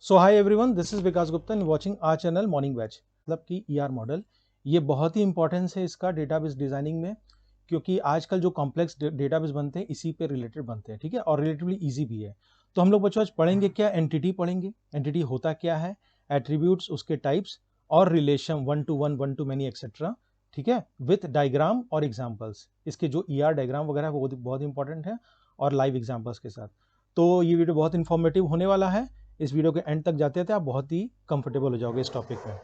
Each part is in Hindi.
So hi everyone, this is Vikas Gupta and watching our channel morning batch. मतलब कि ईआर मॉडल ये बहुत ही इंपॉर्टेंस है इसका डेटाबेस डिजाइनिंग में, क्योंकि आजकल जो कॉम्प्लेक्स डेटाबेस बनते हैं इसी पे रिलेटेड बनते हैं, ठीक है, और रिलेटिवली इजी भी है। तो हम लोग बच्चों आज पढ़ेंगे क्या, एंटिटी पढ़ेंगे। एंटिटी होता क्या है, एट्रीब्यूट्स, उसके टाइप्स और relation, one two one, one two many etcetera, ठीक है, विथ डायग्राम और एग्जाम्पल्स। इसके जो ईआर डायग्राम वगैरह वो बहुत इंपॉर्टेंट है और लाइव एग्जाम्पल्स के साथ। तो ये वीडियो बहुत इंफॉर्मेटिव होने वाला है। इस वीडियो के एंड तक जाते थे आप बहुत ही कंफर्टेबल हो जाओगे इस टॉपिक में,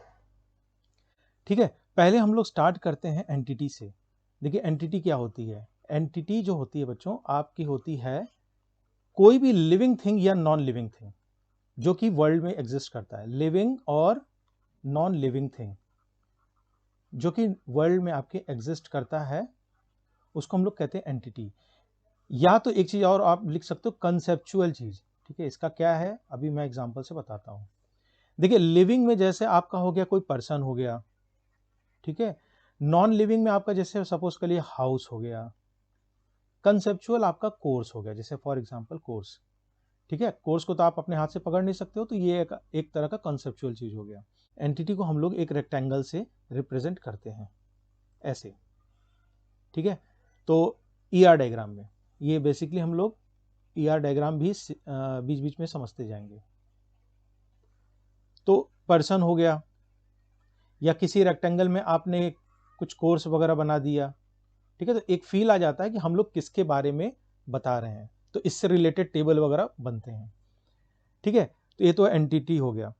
ठीक है। पहले हम लोग स्टार्ट करते हैं एंटिटी से। देखिए एंटिटी क्या होती है। एंटिटी जो होती है बच्चों आपकी होती है कोई भी लिविंग थिंग या नॉन लिविंग थिंग जो कि वर्ल्ड में एग्जिस्ट करता है। लिविंग और नॉन लिविंग थिंग जो कि वर्ल्ड में आपके एग्जिस्ट करता है उसको हम लोग कहते हैं एंटिटी। या तो एक चीज और आप लिख सकते हो, कंसेप्चुअल चीज, ठीक है। इसका क्या है अभी मैं एग्जांपल से बताता हूं। देखिए लिविंग में जैसे आपका हो गया कोई पर्सन हो गया, ठीक है। नॉन लिविंग में आपका जैसे सपोज कर लिए हाउस हो गया। कंसेप्चुअल आपका कोर्स हो गया, जैसे फॉर एग्जांपल कोर्स, ठीक है। कोर्स को तो आप अपने हाथ से पकड़ नहीं सकते हो, तो ये एक तरह का कंसेप्चुअल चीज हो गया। एंटिटी को हम लोग एक रेक्टेंगल से रिप्रेजेंट करते हैं ऐसे, ठीक है। तो ईआर डायग्राम में ये बेसिकली हम लोग ईआर डायग्राम भी बीच बीच में समझते जाएंगे। तो पर्सन हो गया, या किसी रेक्टेंगल में आपने कुछ कोर्स वगैरह बना दिया, ठीक है। तो एक फील आ जाता है कि हम लोग किसके बारे में बता रहे हैं, तो इससे रिलेटेड टेबल वगैरह बनते हैं, ठीक है। तो ये तो एंटिटी हो गया।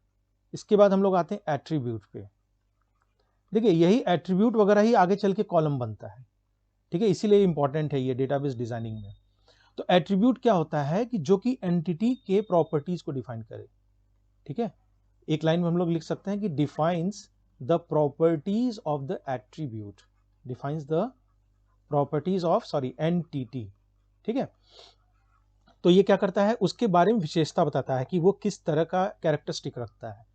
इसके बाद हम लोग आते हैं एट्रीब्यूट पे। देखिए यही एट्रीब्यूट वगैरह ही आगे चल के कॉलम बनता है, ठीक है। इसीलिए इंपॉर्टेंट है ये डेटाबेस डिजाइनिंग में। तो एट्रीब्यूट क्या होता है कि जो कि एंटिटी के प्रॉपर्टीज को डिफाइन करे, ठीक है। एक लाइन में हम लोग लिख सकते हैं कि defines the properties of the attribute, defines the properties of entity, ठीक है। तो ये क्या करता है, उसके बारे में विशेषता बताता है कि वो किस तरह का कैरेक्टरिस्टिक रखता है,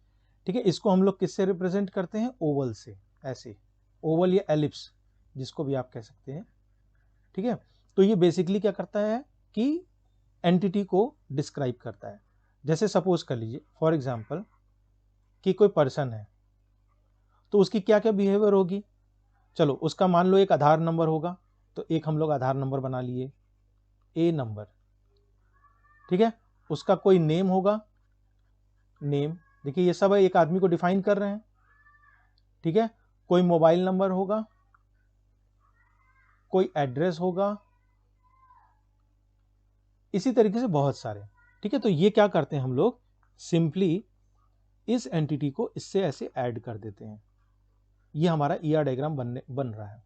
ठीक है। इसको हम लोग किससे रिप्रेजेंट करते हैं, ओवल से, ऐसे ओवल या एलिप्स जिसको भी आप कह सकते हैं, ठीक है। तो ये बेसिकली क्या करता है कि एंटिटी को डिस्क्राइब करता है। जैसे सपोज कर लीजिए फॉर एग्जांपल कि कोई पर्सन है, तो उसकी क्या क्या बिहेवियर होगी। चलो उसका मान लो एक आधार नंबर होगा, तो एक हम लोग आधार नंबर बना लिए, ए नंबर, ठीक है। उसका कोई नेम होगा, नेम, देखिए ये सब एक आदमी को डिफाइन कर रहे हैं, ठीक है। कोई मोबाइल नंबर होगा, कोई एड्रेस होगा, इसी तरीके से बहुत सारे, ठीक है। तो ये क्या करते हैं हम लोग, सिंपली इस एंटिटी को इससे ऐसे ऐड कर देते हैं। ये हमारा ईआर डायग्राम बन रहा है,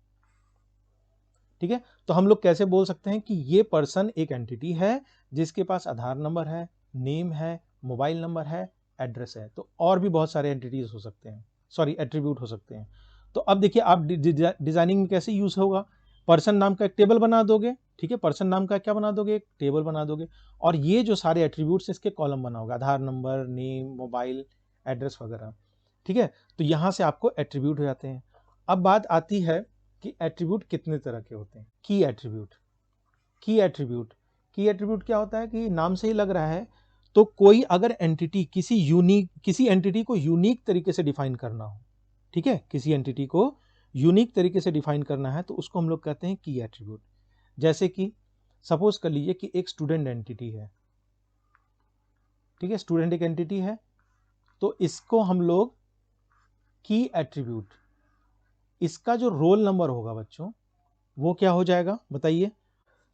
ठीक है। तो हम लोग कैसे बोल सकते हैं कि ये पर्सन एक एंटिटी है जिसके पास आधार नंबर है, नेम है, मोबाइल नंबर है, एड्रेस है। तो और भी बहुत सारे एंटिटीज हो सकते हैं, एट्रीब्यूट हो सकते हैं। तो अब देखिए आप डिजाइनिंग में कैसे यूज होगा, पर्सन नाम का एक टेबल बना दोगे, ठीक है। पर्सन नाम का क्या बना दोगे, एक टेबल बना दोगे, और ये जो सारे एट्रीब्यूट्स इसके कॉलम बना होगा, आधार नंबर, नेम, मोबाइल, एड्रेस वगैरह, ठीक है। तो यहां से आपको एट्रीब्यूट हो जाते हैं। अब बात आती है कि एट्रीब्यूट कितने तरह के होते हैं। की एट्रीब्यूट, की एट्रीब्यूट, की एट्रीब्यूट क्या होता है कि नाम से ही लग रहा है, तो कोई अगर एंटिटी किसी एंटिटी को यूनिक तरीके से डिफाइन करना हो, ठीक है, किसी एंटिटी को यूनिक तरीके से डिफाइन करना है तो उसको हम लोग कहते हैं की एट्रीब्यूट। जैसे कि सपोज कर लीजिए कि एक स्टूडेंट एंटिटी है, ठीक है, स्टूडेंट एक एंटिटी है, तो इसको हम लोग की एट्रीब्यूट, इसका जो रोल नंबर होगा बच्चों वो क्या हो जाएगा बताइए।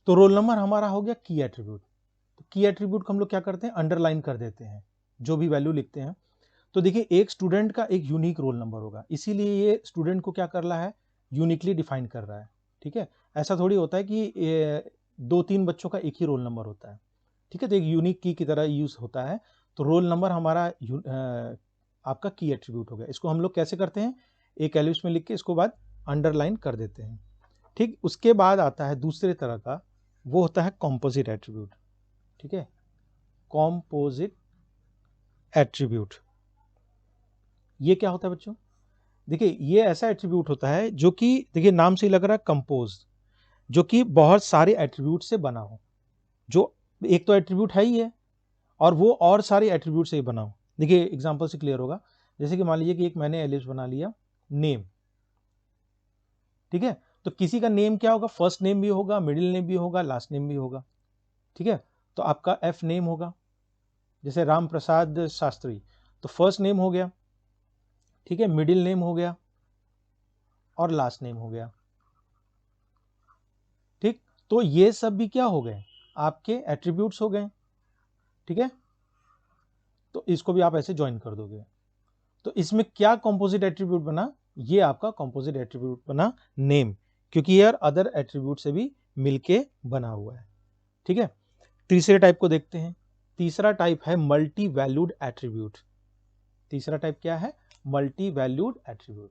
तो रोल नंबर हमारा हो गया की एट्रीब्यूट। तो की एट्रीब्यूट को हम लोग क्या करते हैं, अंडरलाइन कर देते हैं जो भी वैल्यू लिखते हैं। तो देखिए एक स्टूडेंट का एक यूनिक रोल नंबर होगा, इसीलिए ये स्टूडेंट को क्या कर रहा है, यूनिकली डिफाइन कर रहा है, ठीक है। ऐसा थोड़ी होता है कि दो तीन बच्चों का एक ही रोल नंबर होता है, ठीक है। तो एक यूनिक की तरह यूज होता है। तो रोल नंबर हमारा आपका की एट्रीब्यूट हो गया। इसको हम लोग कैसे करते हैं, एक एलिप्स में लिख के इसको बाद अंडरलाइन कर देते हैं, ठीक। उसके बाद आता है दूसरे तरह का, वो होता है कॉम्पोजिट एट्रीब्यूट, ठीक है, कॉम्पोजिट एट्रीब्यूट। ये क्या होता है बच्चों, देखिए ये ऐसा एट्रीब्यूट होता है जो कि देखिए नाम से ही लग रहा है कंपोज, जो कि बहुत सारे एट्रीब्यूट से बना हो। जो एक तो एट्रीब्यूट है ही है और वो और सारे एट्रीब्यूट से ही बना हो, देखिए एग्जांपल से क्लियर होगा। जैसे कि मान लीजिए कि एक मैंने एलिप्स बना लिया नेम, ठीक है, तो किसी का नेम क्या होगा, फर्स्ट नेम भी होगा, मिडिल नेम भी होगा, लास्ट नेम भी होगा, ठीक है। तो आपका एफ नेम होगा, जैसे राम प्रसाद शास्त्री, तो फर्स्ट नेम हो गया, ठीक है, मिडिल नेम हो गया और लास्ट नेम हो गया, ठीक। तो ये सब भी क्या हो गए, आपके एट्रीब्यूट्स हो गए, ठीक है। तो इसको भी आप ऐसे ज्वाइन कर दोगे। तो इसमें क्या कंपोजिट एट्रीब्यूट बना, ये आपका कंपोजिट एट्रीब्यूट बना नेम, क्योंकि यार अदर एट्रीब्यूट से भी मिलके बना हुआ है, ठीक है। तीसरे टाइप को देखते हैं। तीसरा टाइप है मल्टी वैल्यूड एट्रीब्यूट। तीसरा टाइप क्या है, multi valued attribute.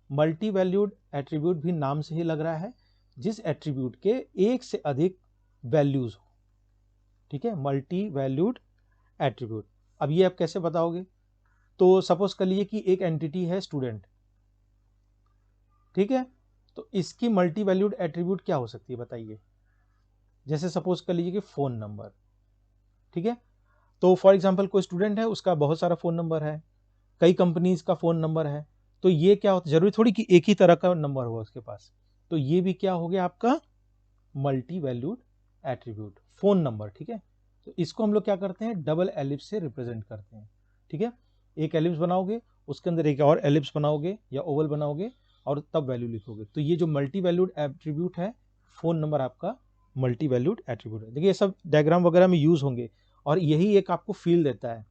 Multi valued attribute भी नाम से ही लग रहा है, जिस एट्रीब्यूट के एक से अधिक वैल्यूज हो, ठीक है, मल्टी वैल्यूड एट्रीब्यूट। अब ये आप कैसे बताओगे, तो सपोज कर लीजिए कि एक एंटिटी है स्टूडेंट, ठीक है, तो इसकी मल्टी वैल्यूड एट्रीब्यूट क्या हो सकती है बताइए। जैसे सपोज कर लीजिए कि फोन नंबर, ठीक है, तो फॉर एग्जांपल कोई स्टूडेंट है, उसका बहुत सारा फोन नंबर है, कई कंपनीज का फोन नंबर है, तो ये क्या होता है, जरूरी थोड़ी कि एक ही तरह का नंबर होगा उसके पास, तो ये भी क्या हो गया आपका multi valued attribute, phone number, ठीक है। तो इसको हम लोग क्या करते हैं, डबल एलिप्स से रिप्रेजेंट करते हैं, ठीक है। एक एलिप्स बनाओगे, उसके अंदर एक और एलिप्स बनाओगे या ओवल बनाओगे और तब वैल्यू लिखोगे। तो ये जो मल्टी वैल्यूड एट्रीब्यूट है, फोन नंबर आपका मल्टी वैल्यूड एट्रीब्यूट है। देखिए ये सब डायग्राम वगैरह में यूज होंगे और यही एक आपको फील देता है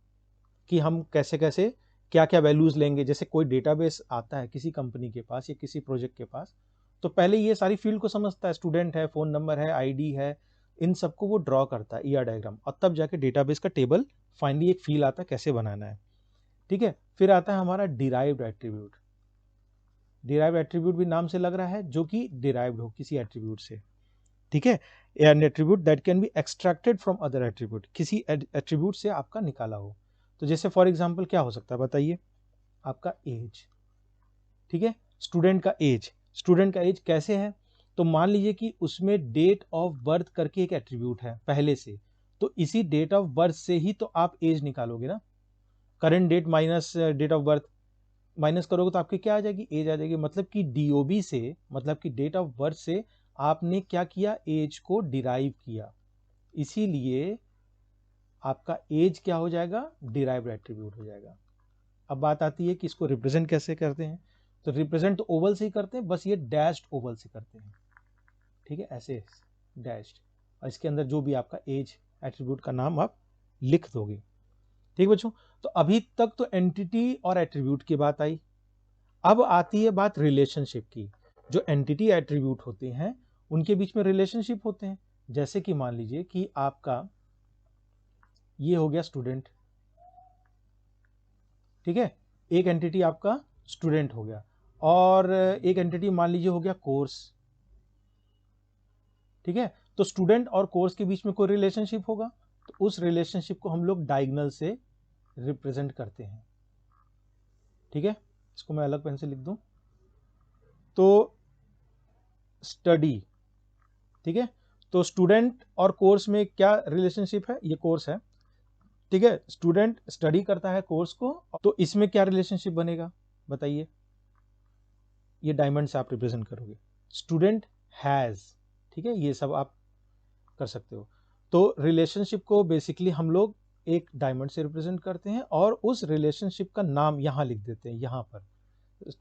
कि हम कैसे कैसे क्या क्या वैल्यूज लेंगे। जैसे कोई डेटाबेस आता है किसी कंपनी के पास या किसी प्रोजेक्ट के पास, तो पहले ये सारी फील्ड को समझता है, स्टूडेंट है, फोन नंबर है, आईडी है, इन सबको वो ड्रॉ करता है ईआर डायग्राम, और तब जाके डेटाबेस का टेबल फाइनली एक फील आता है कैसे बनाना है, ठीक है। फिर आता है हमारा डिराइव्ड एट्रीब्यूट। डिराइव्ड एट्रीब्यूट भी नाम से लग रहा है, जो कि डिराइव्ड हो किसी एट्रीब्यूट से, ठीक है। N attribute that can be extracted from other attribute, किसी एट्रीब्यूट से आपका निकाला हो। तो जैसे फॉर एग्जांपल क्या हो सकता है बताइए, आपका एज, ठीक है, स्टूडेंट का एज। स्टूडेंट का एज कैसे है, तो मान लीजिए कि उसमें डेट ऑफ बर्थ करके एक एट्रीब्यूट है पहले से, तो इसी डेट ऑफ बर्थ से ही तो आप एज निकालोगे ना। Current date minus date of birth, minus करोगे तो आपकी क्या आ जाएगी, एज आ जाएगी। मतलब कि डीओबी से, मतलब कि डेट ऑफ बर्थ से आपने क्या किया, एज को डिराइव किया, इसीलिए आपका एज क्या हो जाएगा, डिराइव्ड एट्रीब्यूट हो जाएगा। अब बात आती है कि इसको रिप्रेजेंट कैसे करते हैं, तो रिप्रेजेंट तो ओवल से ही करते हैं, बस ये डैश्ड ओवल से करते हैं, ठीक है, ऐसे डैश्ड, और इसके अंदर जो भी आपका एज एट्रीब्यूट का नाम आप लिख दोगे, ठीक बच्चों। तो अभी तक तो एंटिटी और एट्रीब्यूट की बात आई। अब आती है बात रिलेशनशिप की। जो एंटिटी एट्रीब्यूट होते हैं उनके बीच में रिलेशनशिप होते हैं। जैसे कि मान लीजिए कि आपका ये हो गया स्टूडेंट, ठीक है, एक एंटिटी आपका स्टूडेंट हो गया, और एक एंटिटी मान लीजिए हो गया कोर्स, ठीक है। तो स्टूडेंट और कोर्स के बीच में कोई रिलेशनशिप होगा, तो उस रिलेशनशिप को हम लोग डायगोनल से रिप्रेजेंट करते हैं, ठीक है। इसको मैं अलग पेन से लिख दूं, तो स्टडी, ठीक है, तो स्टूडेंट और कोर्स में क्या रिलेशनशिप है, ये कोर्स है, ठीक है, स्टूडेंट स्टडी करता है कोर्स को, तो इसमें क्या रिलेशनशिप बनेगा बताइए, ये डायमंड से आप रिप्रेजेंट करोगे, स्टूडेंट हैज, ठीक है, ये सब आप कर सकते हो। तो रिलेशनशिप को बेसिकली हम लोग एक डायमंड से रिप्रेजेंट करते हैं और उस रिलेशनशिप का नाम यहां लिख देते हैं, यहां पर।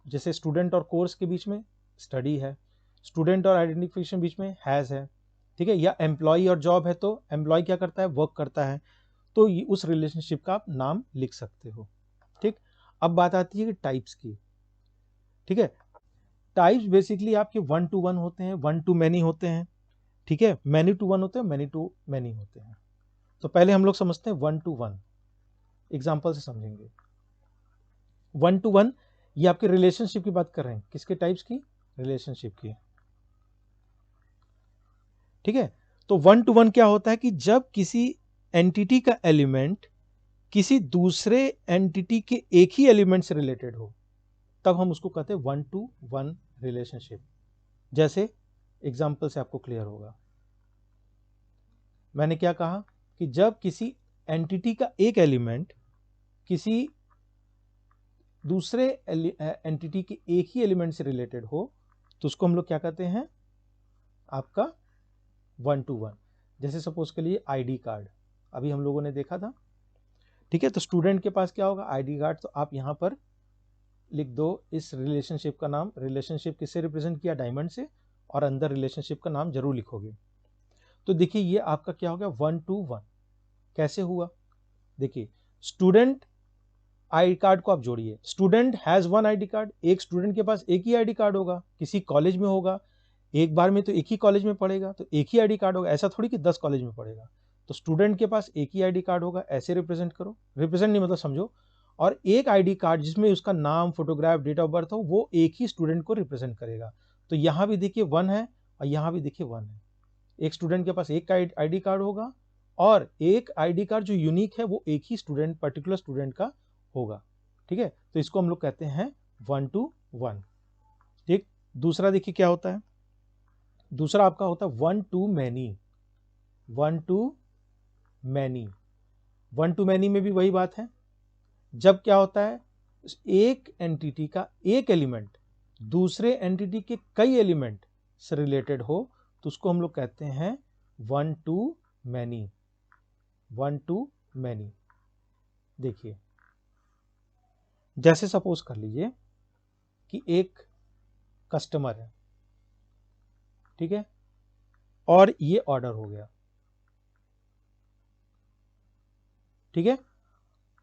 जैसे स्टूडेंट और कोर्स के बीच में स्टडी है, स्टूडेंट और आइडेंटिफिकेशन बीच में हैज है, ठीक है, या एम्प्लॉय और जॉब है तो एम्प्लॉय क्या करता है, वर्क करता है, तो उस रिलेशनशिप का आप नाम लिख सकते हो, ठीक। अब बात आती है कि टाइप्स की, ठीक है। टाइप्स बेसिकली आपके 1 to 1 होते हैं, 1 to many होते हैं, ठीक है, मैनी टू वन होते हैं, मैनी टू मैनी होते हैं। तो पहले हम लोग समझते हैं 1 to 1, एग्जाम्पल से समझेंगे। 1 to 1 ये आपके रिलेशनशिप की बात कर रहे हैं, किसके टाइप्स की, रिलेशनशिप की, ठीक है। तो 1 to 1 क्या होता है कि जब किसी एंटिटी का एलिमेंट किसी दूसरे एंटिटी के एक ही एलिमेंट से रिलेटेड हो, तब हम उसको कहते हैं 1 to 1 रिलेशनशिप। जैसे एग्जाम्पल से आपको क्लियर होगा, मैंने क्या कहा कि जब किसी एंटिटी का एक एलिमेंट किसी दूसरे एंटिटी के एक ही एलिमेंट से रिलेटेड हो तो उसको हम लोग क्या कहते हैं, आपका 1 to 1। जैसे सपोज के लिए आईडी कार्ड अभी हम लोगों ने देखा था, ठीक है। तो स्टूडेंट के पास क्या होगा, आईडी कार्ड। तो आप यहाँ पर लिख दो इस रिलेशनशिप का नाम, रिलेशनशिप किससे रिप्रेजेंट किया, डायमंड से, और अंदर रिलेशनशिप का नाम जरूर लिखोगे। तो देखिए ये आपका क्या हो गया, 1 to 1। कैसे हुआ, देखिए स्टूडेंट आई कार्ड को आप जोड़िए, स्टूडेंट हैज 1 आईडी कार्ड, एक स्टूडेंट के पास एक ही आईडी कार्ड होगा, किसी कॉलेज में होगा, एक बार में तो एक ही कॉलेज में पढ़ेगा तो एक ही आईडी कार्ड होगा, ऐसा थोड़ी कि 10 कॉलेज में पढ़ेगा। तो स्टूडेंट के पास एक ही आईडी कार्ड होगा, ऐसे रिप्रेजेंट करो, रिप्रेजेंट नहीं मतलब समझो, और एक आईडी कार्ड जिसमें उसका नाम, फोटोग्राफ, डेट ऑफ बर्थ हो, वो एक ही स्टूडेंट को रिप्रेजेंट करेगा। तो यहाँ भी देखिए 1 है और यहाँ भी देखिए 1 है। एक स्टूडेंट के पास एक आईडी कार्ड होगा और एक आईडी कार्ड जो यूनिक है वो एक ही स्टूडेंट, पर्टिकुलर स्टूडेंट का होगा, ठीक है। तो इसको हम लोग कहते हैं 1 to 1, ठीक। दूसरा देखिए क्या होता है, दूसरा आपका होता है 1 to many। 1 to many, 1 to many में भी वही बात है, जब क्या होता है, एक एंटिटी का एक एलिमेंट दूसरे एंटिटी के कई एलिमेंट से रिलेटेड हो तो उसको हम लोग कहते हैं 1 to many। 1 to many, देखिए जैसे सपोज कर लीजिए कि एक कस्टमर है, ठीक है, और ये ऑर्डर हो गया, ठीक है।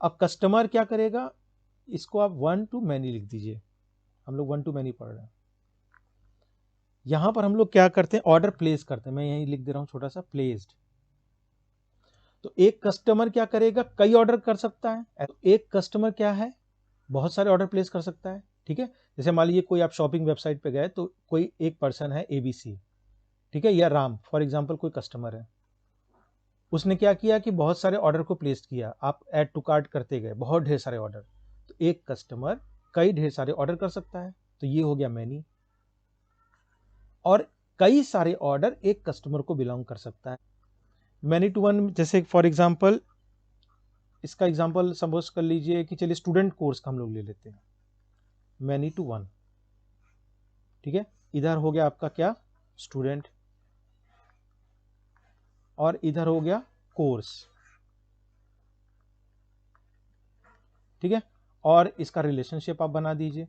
अब कस्टमर क्या करेगा, इसको आप 1 to many लिख दीजिए, हम लोग 1 to many पढ़ रहे हैं। यहां पर हम लोग क्या करते हैं, ऑर्डर प्लेस करते हैं, मैं यहीं लिख दे रहा हूं छोटा सा, प्लेस्ड। तो एक कस्टमर क्या करेगा, कई ऑर्डर कर सकता है, तो एक कस्टमर क्या है, बहुत सारे ऑर्डर प्लेस कर सकता है, ठीक है। जैसे मान लीजिए कोई आप शॉपिंग वेबसाइट पे गए तो कोई एक पर्सन है ABC, ठीक है, या राम फॉर एग्जांपल कोई कस्टमर है, उसने क्या किया कि बहुत सारे ऑर्डर को प्लेस किया, आप ऐड टू कार्ट करते गए, बहुत ढेर सारे ऑर्डर। तो एक कस्टमर कई ढेर सारे ऑर्डर कर सकता है, तो ये हो गया मैनी। और कई सारे ऑर्डर एक कस्टमर को बिलोंग कर सकता है। मैनी टू वन, जैसे फॉर एग्जांपल इसका एग्जांपल सपोज कर लीजिए कि चलिए स्टूडेंट कोर्स का हम लोग ले लेते हैं, मैनी टू वन, ठीक है। इधर हो गया आपका क्या, स्टूडेंट, और इधर हो गया कोर्स, ठीक है। और इसका रिलेशनशिप आप बना दीजिए,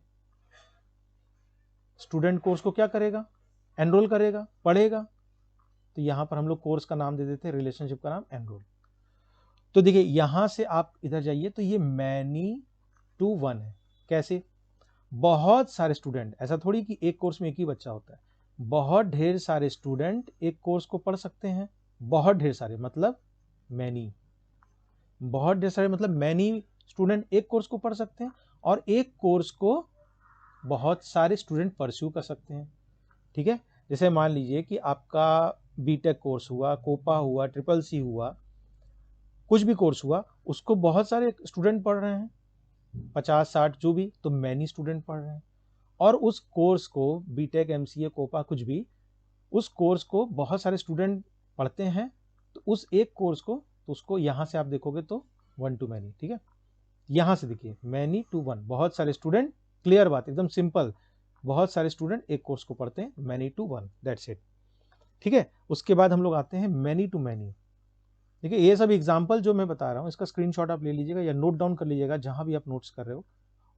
स्टूडेंट कोर्स को क्या करेगा, एनरोल करेगा, पढ़ेगा। तो यहां पर हम लोग कोर्स का नाम दे देते हैं, रिलेशनशिप का नाम एनरोल। तो देखिए यहां से आप इधर जाइए तो ये मैनी टू वन है। कैसे, बहुत सारे स्टूडेंट, ऐसा थोड़ी कि एक कोर्स में एक ही बच्चा होता है, बहुत ढेर सारे स्टूडेंट एक कोर्स को पढ़ सकते हैं। बहुत ढेर सारे मतलब मैनी, बहुत ढेर सारे मतलब मैनी स्टूडेंट एक कोर्स को पढ़ सकते हैं, और एक कोर्स को बहुत सारे स्टूडेंट परस्यू कर सकते हैं, ठीक है। जैसे मान लीजिए कि आपका बीटेक कोर्स हुआ, कोपा हुआ, CCC हुआ, कुछ भी कोर्स हुआ, उसको बहुत सारे स्टूडेंट पढ़ रहे हैं, 50-60 जो भी, तो मैनी स्टूडेंट पढ़ रहे हैं। और उस कोर्स को बीटेक, MCA, कोपा कुछ भी, उस कोर्स को बहुत सारे स्टूडेंट पढ़ते हैं, तो उस एक कोर्स को, तो उसको यहां से आप देखोगे तो 1 to many, ठीक है। यहां से देखिए मैनी टू वन, बहुत सारे स्टूडेंट, क्लियर बात, एकदम सिंपल, बहुत सारे स्टूडेंट एक कोर्स को पढ़ते हैं, many to one, that's it, ठीक है। उसके बाद हम लोग आते हैं मैनी टू मैनी। देखिए ये सब एग्जांपल जो मैं बता रहा हूँ, इसका स्क्रीनशॉट आप ले लीजिएगा या नोट डाउन कर लीजिएगा जहां भी आप नोट्स कर रहे हो।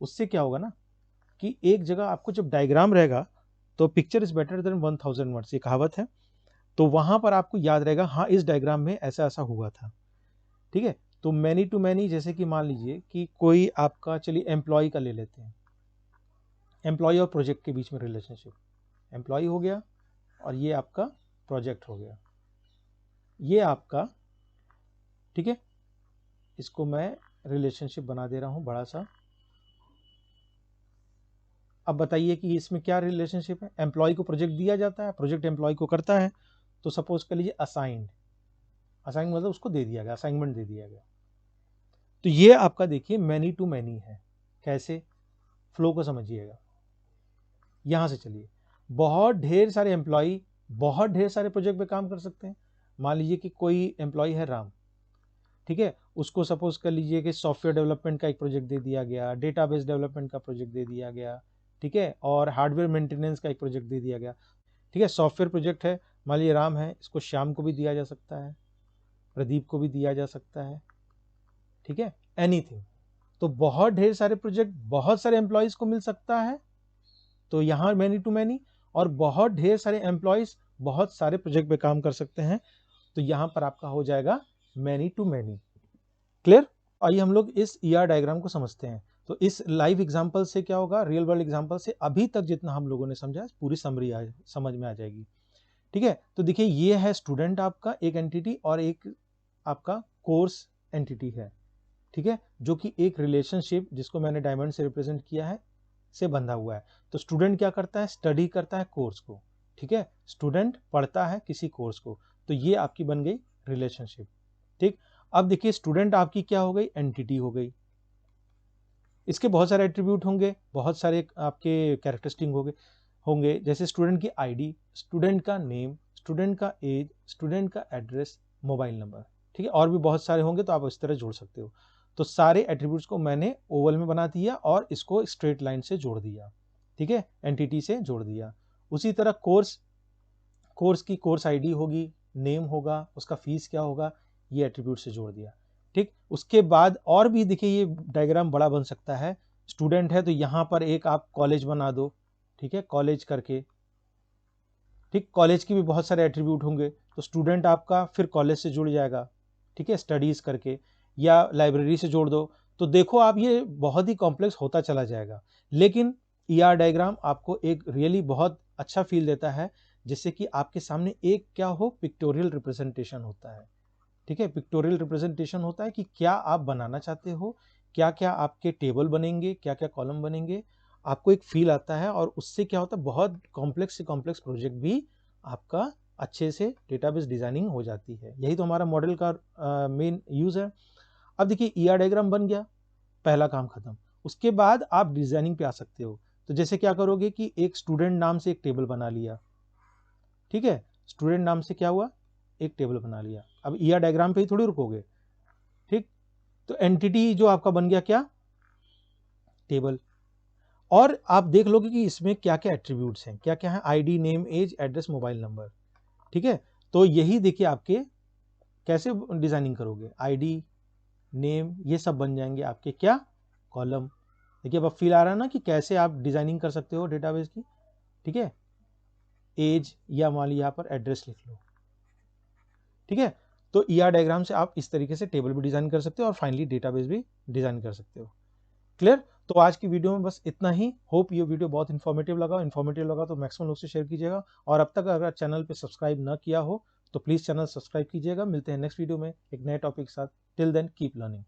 उससे क्या होगा ना कि एक जगह आपको जब डायग्राम रहेगा तो picture is better than 1000 words, ये कहावत है। तो वहां पर आपको याद रहेगा, हाँ इस डायग्राम में ऐसा ऐसा हुआ था, ठीक है। तो मैनी टू मैनी, जैसे कि मान लीजिए कि कोई आपका, चलिए एम्प्लॉय का ले लेते हैं, एम्प्लॉय और प्रोजेक्ट के बीच में रिलेशनशिप, एम्प्लॉय हो गया और ये आपका प्रोजेक्ट हो गया, ये आपका, ठीक है। इसको मैं रिलेशनशिप बना दे रहा हूं बड़ा सा। अब बताइए कि इसमें क्या रिलेशनशिप है, एम्प्लॉय को प्रोजेक्ट दिया जाता है, प्रोजेक्ट एम्प्लॉय को करता है। तो सपोज कर लीजिए असाइंड, असाइंड मतलब उसको दे दिया गया, असाइनमेंट दे दिया गया। तो ये आपका देखिए मैनी टू मैनी है। कैसे, फ्लो को समझिएगा, यहां से चलिए, बहुत ढेर सारे एम्प्लॉय बहुत ढेर सारे प्रोजेक्ट पे काम कर सकते हैं। मान लीजिए कि कोई एम्प्लॉय है राम, ठीक है, उसको सपोज कर लीजिए कि सॉफ्टवेयर डेवलपमेंट का एक प्रोजेक्ट दे दिया गया, डेटाबेस डेवलपमेंट का प्रोजेक्ट दे दिया गया, ठीक है, और हार्डवेयर मेंटेनेंस का एक प्रोजेक्ट दे दिया गया, ठीक है। सॉफ्टवेयर प्रोजेक्ट है, मान लीजिए राम है, इसको श्याम को भी दिया जा सकता है, प्रदीप को भी दिया जा सकता है, ठीक है, एनीथिंग। तो बहुत ढेर सारे प्रोजेक्ट बहुत सारे एम्प्लॉयज को मिल सकता है, तो यहाँ मैनी टू मैनी, और बहुत ढेर सारे एम्प्लॉयज बहुत सारे प्रोजेक्ट पे काम कर सकते हैं, तो यहाँ पर आपका हो जाएगा मैनी टू मैनी। क्लियर? आइए हम लोग इस ER डायग्राम को समझते हैं। तो इस लाइव एग्जांपल से क्या होगा, रियल वर्ल्ड एग्जांपल से अभी तक जितना हम लोगों ने समझा पूरी समरी समझ में आ जाएगी, ठीक है। तो देखिए ये है स्टूडेंट आपका एक एंटिटी, और एक आपका कोर्स एंटिटी है, ठीक है, जो कि एक रिलेशनशिप जिसको मैंने डायमंड से रिप्रेजेंट किया है से बंधा हुआ है। तो स्टूडेंट क्या करता है, स्टडी करता है कोर्स को, ठीक है, स्टूडेंट पढ़ता है किसी कोर्स को, तो ये आपकी बन गई रिलेशनशिप, ठीक। अब देखिए स्टूडेंट आपकी क्या हो गई, एंटिटी हो गई। इसके बहुत सारे एट्रीब्यूट होंगे, बहुत सारे आपके कैरेक्टरिस्टिक होंगे, जैसे स्टूडेंट की आईडी, स्टूडेंट का नेम, स्टूडेंट का एज, स्टूडेंट का एड्रेस, मोबाइल नंबर, ठीक है, और भी बहुत सारे होंगे, तो आप इस तरह जोड़ सकते हो। तो सारे एट्रीब्यूट्स को मैंने ओवल में बना दिया और इसको स्ट्रेट लाइन से जोड़ दिया, ठीक है, एंटिटी से जोड़ दिया। उसी तरह कोर्स की कोर्स आईडी होगी, नेम होगा, उसका फीस क्या होगा, ये एट्रीब्यूट से जोड़ दिया, ठीक। उसके बाद और भी देखिए ये डायग्राम बड़ा बन सकता है। स्टूडेंट है तो यहाँ पर एक आप कॉलेज बना दो, ठीक है, कॉलेज करके, ठीक, कॉलेज की भी बहुत सारे एट्रीब्यूट होंगे, तो स्टूडेंट आपका फिर कॉलेज से जुड़ जाएगा, ठीक है, स्टडीज करके, या लाइब्रेरी से जोड़ दो। तो देखो आप ये बहुत ही कॉम्प्लेक्स होता चला जाएगा, लेकिन ER डायग्राम आपको एक रियली बहुत अच्छा फील देता है, जिससे कि आपके सामने एक क्या हो, पिक्टोरियल रिप्रेजेंटेशन होता है, ठीक है, पिक्टोरियल रिप्रेजेंटेशन होता है कि क्या आप बनाना चाहते हो, क्या क्या आपके टेबल बनेंगे, क्या क्या कॉलम बनेंगे, आपको एक फील आता है, और उससे क्या होता है, बहुत कॉम्प्लेक्स से कॉम्प्लेक्स प्रोजेक्ट भी आपका अच्छे से डेटाबेस डिजाइनिंग हो जाती है। यही तो हमारा मॉडल का मेन यूज है। अब देखिए ER डायग्राम बन गया, पहला काम खत्म। उसके बाद आप डिजाइनिंग पे आ सकते हो। तो जैसे क्या करोगे कि एक स्टूडेंट नाम से एक टेबल बना लिया, ठीक है, स्टूडेंट नाम से क्या हुआ, एक टेबल बना लिया। अब ER डायग्राम पे ही थोड़ी रुकोगे, ठीक। तो एंटिटी जो आपका बन गया क्या, टेबल। और आप देख लोगे कि इसमें क्या क्या एट्रीब्यूट्स हैं, क्या क्या है, ID, name, age, address, mobile number, ठीक है। तो यही देखिए आपके कैसे डिजाइनिंग करोगे, आईडी, नेम, ये सब बन जाएंगे आपके क्या, कॉलम। देखिए अब फील आ रहा है ना कि कैसे आप डिजाइनिंग कर सकते हो डेटाबेस की, ठीक है। एज, या मान लीजिए यहाँ पर एड्रेस लिख लो, ठीक है। तो ER डायग्राम से आप इस तरीके से टेबल भी डिजाइन कर सकते हो और फाइनली डेटाबेस भी डिजाइन कर सकते हो। क्लियर? तो आज की वीडियो में बस इतना ही। होप ये वीडियो बहुत इन्फॉर्मेटिव लगा तो मैक्सिमम लोग से शेयर कीजिएगा, और अब तक अगर चैनल पे सब्सक्राइब ना किया हो तो प्लीज चैनल सब्सक्राइब कीजिएगा। मिलते हैं नेक्स्ट वीडियो में एक नए टॉपिक के साथ। Till then keep learning.